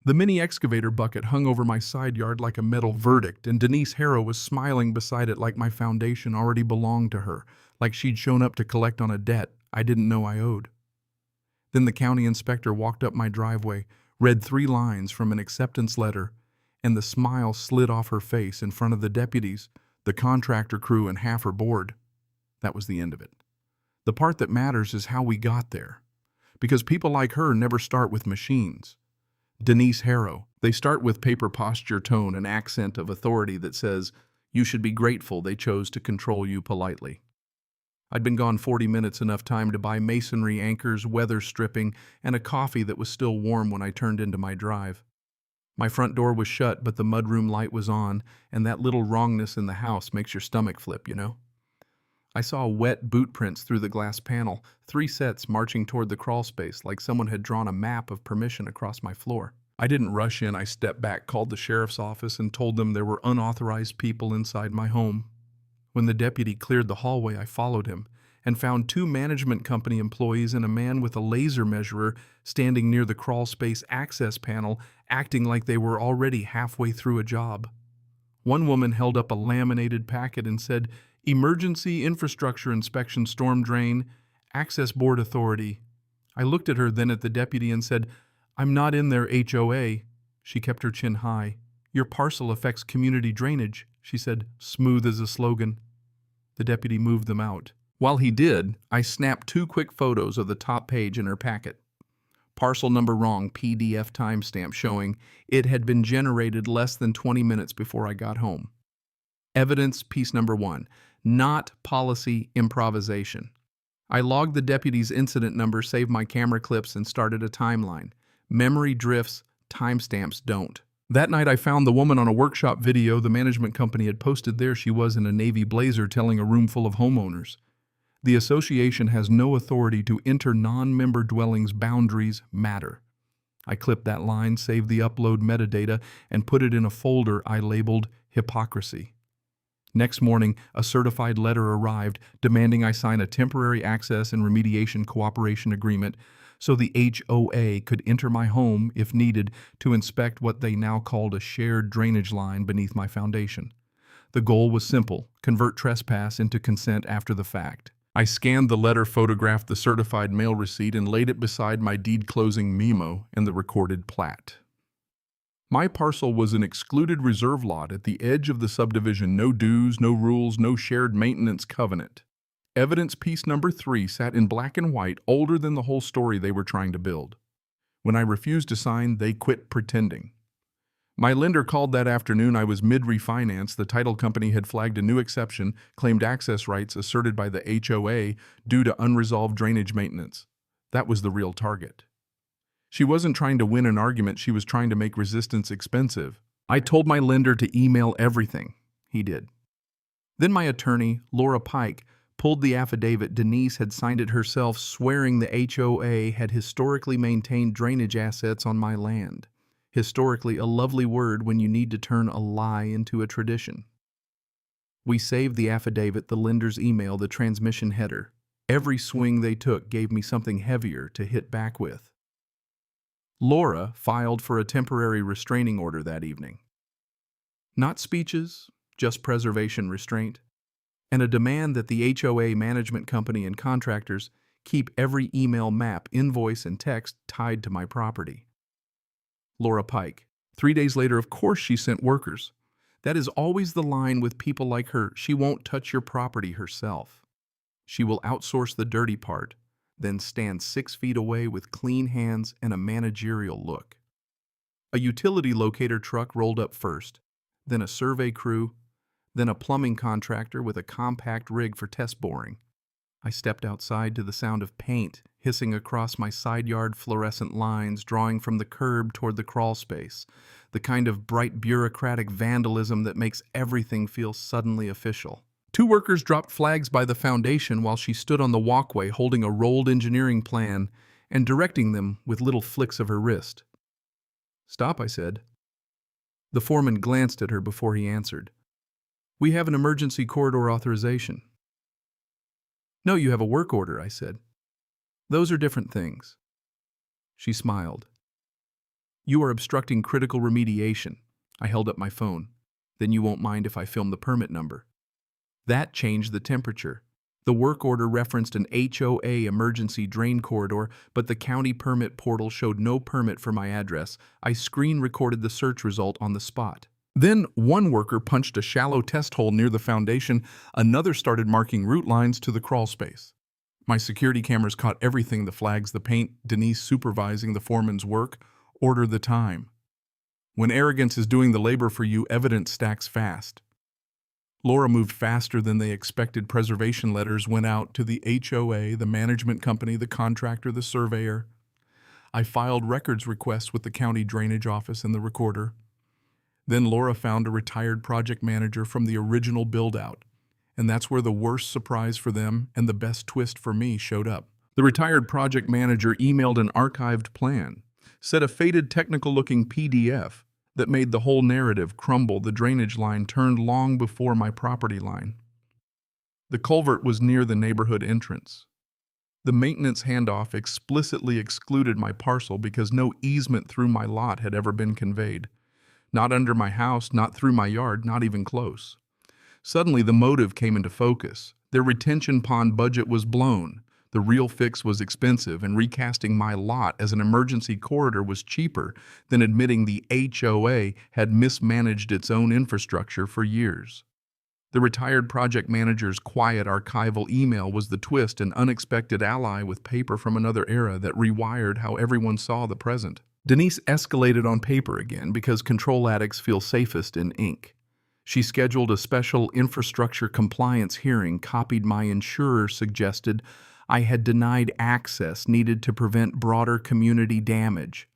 The mini excavator bucket hung over my side yard like a metal verdict, and Denise Harrow was smiling beside it like my foundation already belonged to her, like she'd shown up to collect on a debt I didn't know I owed. Then the county inspector walked up my driveway, read 3 lines from an acceptance letter, and the smile slid off her face in front of the deputies, the contractor crew, and half her board. That was the end of it. The part that matters is how we got there. Because people like her never start with machines. Denise Harrow, they start with paper posture, tone, and accent of authority that says, you should be grateful they chose to control you politely. I'd been gone 40 minutes, enough time to buy masonry anchors, weather stripping, and a coffee that was still warm when I turned into my drive. My front door was shut, but the mudroom light was on, and that little wrongness in the house makes your stomach flip, you know? I saw wet boot prints through the glass panel, 3 sets marching toward the crawl space like someone had drawn a map of permission across my floor. I didn't rush in. I stepped back, called the sheriff's office, and told them there were unauthorized people inside my home. When the deputy cleared the hallway, I followed him and found 2 management company employees and a man with a laser measurer standing near the crawl space access panel, acting like they were already halfway through a job. One woman held up a laminated packet and said, Emergency Infrastructure Inspection Storm Drain, Access Board Authority. I looked at her, then at the deputy, and said, I'm not in their HOA. She kept her chin high. Your parcel affects community drainage, she said, smooth as a slogan. The deputy moved them out. While he did, I snapped 2 quick photos of the top page in her packet. Parcel number wrong, PDF timestamp showing it had been generated less than 20 minutes before I got home. Evidence piece number 1, not policy improvisation. I logged the deputy's incident number, saved my camera clips, and started a timeline. Memory drifts, timestamps don't. That night I found the woman on a workshop video the management company had posted there. She was in a navy blazer telling a room full of homeowners. The association has no authority to enter non-member dwellings. Boundaries matter. I clipped that line, saved the upload metadata, and put it in a folder I labeled Hypocrisy. Next morning, a certified letter arrived demanding I sign a temporary access and remediation cooperation agreement so the HOA could enter my home, if needed, to inspect what they now called a shared drainage line beneath my foundation. The goal was simple: convert trespass into consent after the fact. I scanned the letter, photographed the certified mail receipt, and laid it beside my deed closing memo and the recorded plat. My parcel was an excluded reserve lot at the edge of the subdivision. No dues, no rules, no shared maintenance covenant. Evidence piece number 3 sat in black and white, older than the whole story they were trying to build. When I refused to sign, they quit pretending. My lender called that afternoon. I was mid-refinance. The title company had flagged a new exception, claimed access rights asserted by the HOA due to unresolved drainage maintenance. That was the real target. She wasn't trying to win an argument. She was trying to make resistance expensive. I told my lender to email everything. He did. Then my attorney, Laura Pike, pulled the affidavit. Denise had signed it herself, swearing the HOA had historically maintained drainage assets on my land. Historically, a lovely word when you need to turn a lie into a tradition. We saved the affidavit, the lender's email, the transmission header. Every swing they took gave me something heavier to hit back with. Laura filed for a temporary restraining order that evening. Not speeches, just preservation restraint, and a demand that the HOA management company and contractors keep every email, map, invoice, and text tied to my property. Laura Pike. 3 days later, of course, she sent workers. That is always the line with people like her. She won't touch your property herself. She will outsource the dirty part, then stand 6 feet away with clean hands and a managerial look. A utility locator truck rolled up first, then a survey crew, then a plumbing contractor with a compact rig for test boring. I stepped outside to the sound of paint hissing across my side yard, fluorescent lines drawing from the curb toward the crawl space, the kind of bright bureaucratic vandalism that makes everything feel suddenly official. 2 workers dropped flags by the foundation while she stood on the walkway holding a rolled engineering plan and directing them with little flicks of her wrist. "Stop," I said. The foreman glanced at her before he answered. "We have an emergency corridor authorization." "No, you have a work order," I said. "Those are different things." She smiled. "You are obstructing critical remediation." I held up my phone. "Then you won't mind if I film the permit number." That changed the temperature. The work order referenced an HOA emergency drain corridor, but the county permit portal showed no permit for my address. I screen recorded the search result on the spot. Then one worker punched a shallow test hole near the foundation. Another started marking route lines to the crawl space. My security cameras caught everything: the flags, the paint, Denise supervising the foreman's work. Order the time. When arrogance is doing the labor for you, evidence stacks fast. Laura moved faster than they expected. Preservation letters went out to the HOA, the management company, the contractor, the surveyor. I filed records requests with the county drainage office and the recorder. Then Laura found a retired project manager from the original build-out. And that's where the worst surprise for them and the best twist for me showed up. The retired project manager emailed an archived plan, said a faded technical-looking PDF that made the whole narrative crumble. The drainage line turned long before my property line. The culvert was near the neighborhood entrance. The maintenance handoff explicitly excluded my parcel because no easement through my lot had ever been conveyed. Not under my house, not through my yard, not even close. Suddenly, the motive came into focus. Their retention pond budget was blown. The real fix was expensive, and recasting my lot as an emergency corridor was cheaper than admitting the HOA had mismanaged its own infrastructure for years. The retired project manager's quiet archival email was the twist, an unexpected ally with paper from another era that rewired how everyone saw the present. Denise escalated on paper again because control addicts feel safest in ink. She scheduled a special infrastructure compliance hearing, copied my insurer, suggested I had denied access needed to prevent broader community damage.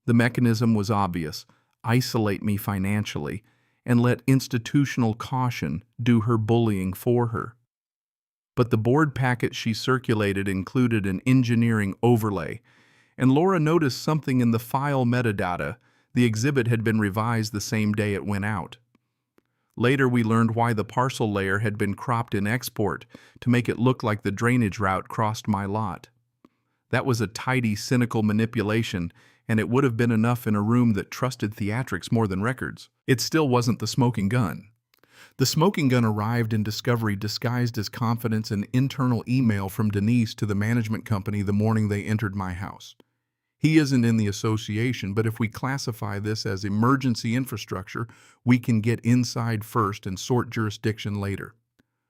The mechanism was obvious: isolate me financially and let institutional caution do her bullying for her. But the board packet she circulated included an engineering overlay, and Laura noticed something in the file metadata. The exhibit had been revised the same day it went out. Later, we learned why the parcel layer had been cropped in export to make it look like the drainage route crossed my lot. That was a tidy, cynical manipulation, and it would have been enough in a room that trusted theatrics more than records. It still wasn't the smoking gun. The smoking gun arrived in discovery disguised as confidence: an internal email from Denise to the management company the morning they entered my house. He isn't in the association, but if we classify this as emergency infrastructure, we can get inside first and sort jurisdiction later.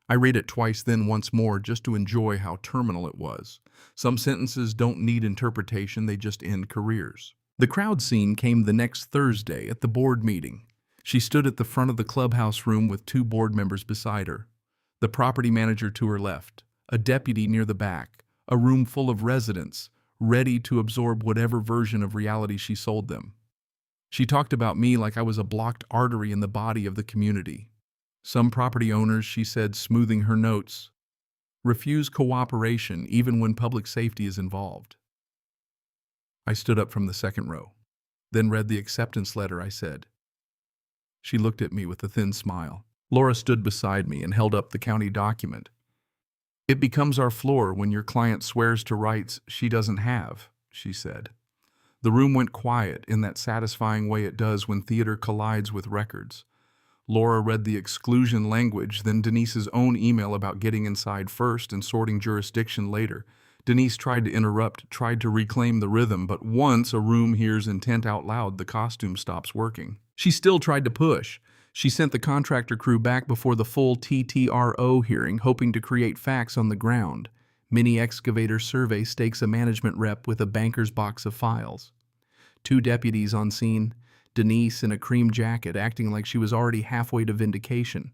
I read it twice, then once more, just to enjoy how terminal it was. Some sentences don't need interpretation, they just end careers. The crowd scene came the next Thursday at the board meeting. She stood at the front of the clubhouse room with two board members beside her. The property manager to her left, a deputy near the back, a room full of residents, ready to absorb whatever version of reality she sold them. She talked about me like I was a blocked artery in the body of the community. Some property owners, she said, smoothing her notes, refuse cooperation even when public safety is involved. I stood up from the second row, then read the acceptance letter. I said. She looked at me with a thin smile. Laura stood beside me and held up the county document. "It becomes our floor when your client swears to rights she doesn't have," she said. The room went quiet in that satisfying way it does when theater collides with records. Laura read the exclusion language, then Denise's own email about getting inside first and sorting jurisdiction later. Denise tried to interrupt, tried to reclaim the rhythm, but once a room hears intent out loud, the costume stops working. She still tried to push. She sent the contractor crew back before the full TTRO hearing, hoping to create facts on the ground. Mini excavator survey stakes a management rep with a banker's box of files. Two deputies on scene, Denise in a cream jacket, acting like she was already halfway to vindication.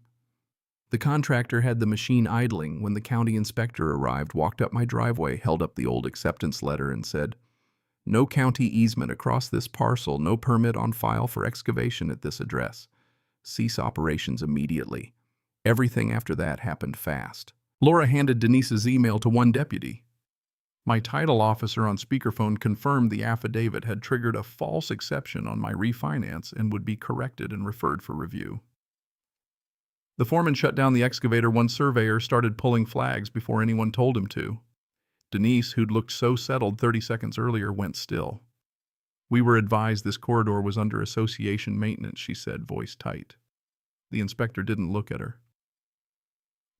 The contractor had the machine idling when the county inspector arrived, walked up my driveway, held up the old acceptance letter and said, "No county easement across this parcel, no permit on file for excavation at this address. Cease operations immediately." Everything after that happened fast. Laura handed Denise's email to one deputy. My title officer on speakerphone confirmed the affidavit had triggered a false exception on my refinance and would be corrected and referred for review. The foreman shut down the excavator. One surveyor started pulling flags before anyone told him to. Denise, who'd looked so settled 30 seconds earlier, went still. We were advised this corridor was under association maintenance, she said, voice tight. The inspector didn't look at her.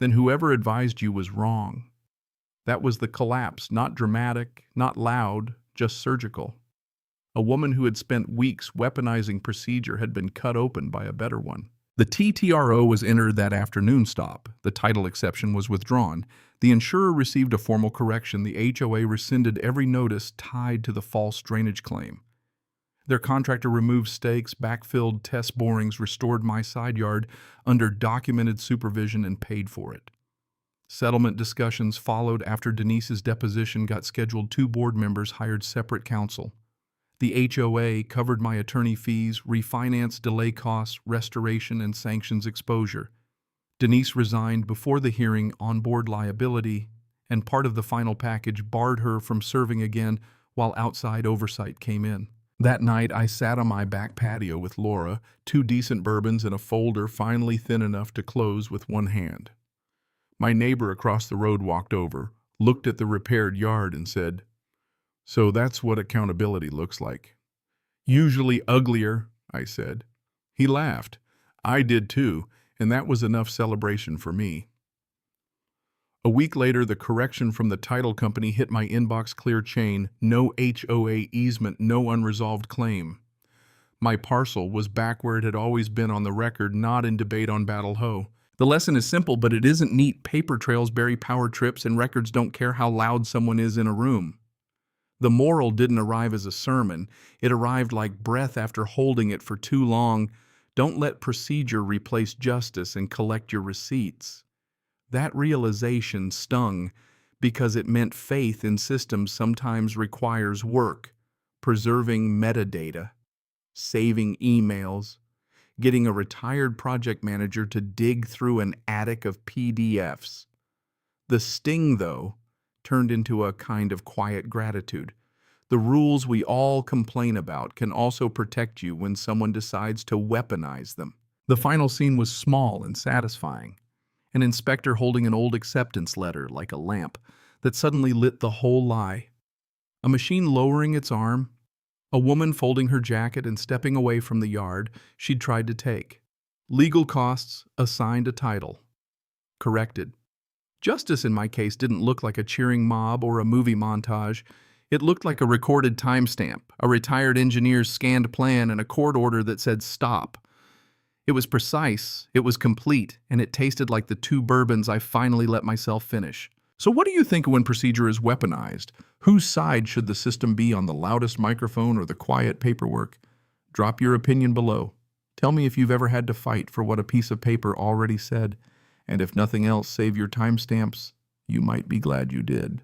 Then whoever advised you was wrong. That was the collapse, not dramatic, not loud, just surgical. A woman who had spent weeks weaponizing procedure had been cut open by a better one. The TTRO was entered that afternoon stop. The title exception was withdrawn. The insurer received a formal correction. The HOA rescinded every notice tied to the false drainage claim. Their contractor removed stakes, backfilled test borings, restored my side yard under documented supervision, and paid for it. Settlement discussions followed after Denise's deposition got scheduled. 2 board members hired separate counsel. The HOA covered my attorney fees, refinance delay costs, restoration, and sanctions exposure. Denise resigned before the hearing on board liability, and part of the final package barred her from serving again while outside oversight came in. That night, I sat on my back patio with Laura, 2 decent bourbons and a folder finally thin enough to close with one hand. My neighbor across the road walked over, looked at the repaired yard, and said, "So that's what accountability looks like." "Usually uglier," I said. He laughed. I did too, and that was enough celebration for me. A week later, the correction from the title company hit my inbox. Clear chain, no HOA easement, no unresolved claim. My parcel was back where it had always been, on the record, not in debate on Battle Hoe. The lesson is simple, but it isn't neat. Paper trails bury power trips, and records don't care how loud someone is in a room. The moral didn't arrive as a sermon. It arrived like breath after holding it for too long. Don't let procedure replace justice, and collect your receipts. That realization stung because it meant faith in systems sometimes requires work, preserving metadata, saving emails, getting a retired project manager to dig through an attic of PDFs. The sting, though, turned into a kind of quiet gratitude. The rules we all complain about can also protect you when someone decides to weaponize them. The final scene was small and satisfying. An inspector holding an old acceptance letter like a lamp that suddenly lit the whole lie. A machine lowering its arm. A woman folding her jacket and stepping away from the yard she'd tried to take. Legal costs assigned a title. Corrected. Justice in my case didn't look like a cheering mob or a movie montage. It looked like a recorded timestamp, a retired engineer's scanned plan, and a court order that said stop. It was precise, it was complete, and it tasted like the 2 bourbons I finally let myself finish. So what do you think when procedure is weaponized? Whose side should the system be, on the loudest microphone or the quiet paperwork? Drop your opinion below. Tell me if you've ever had to fight for what a piece of paper already said. And if nothing else, save your timestamps. You might be glad you did.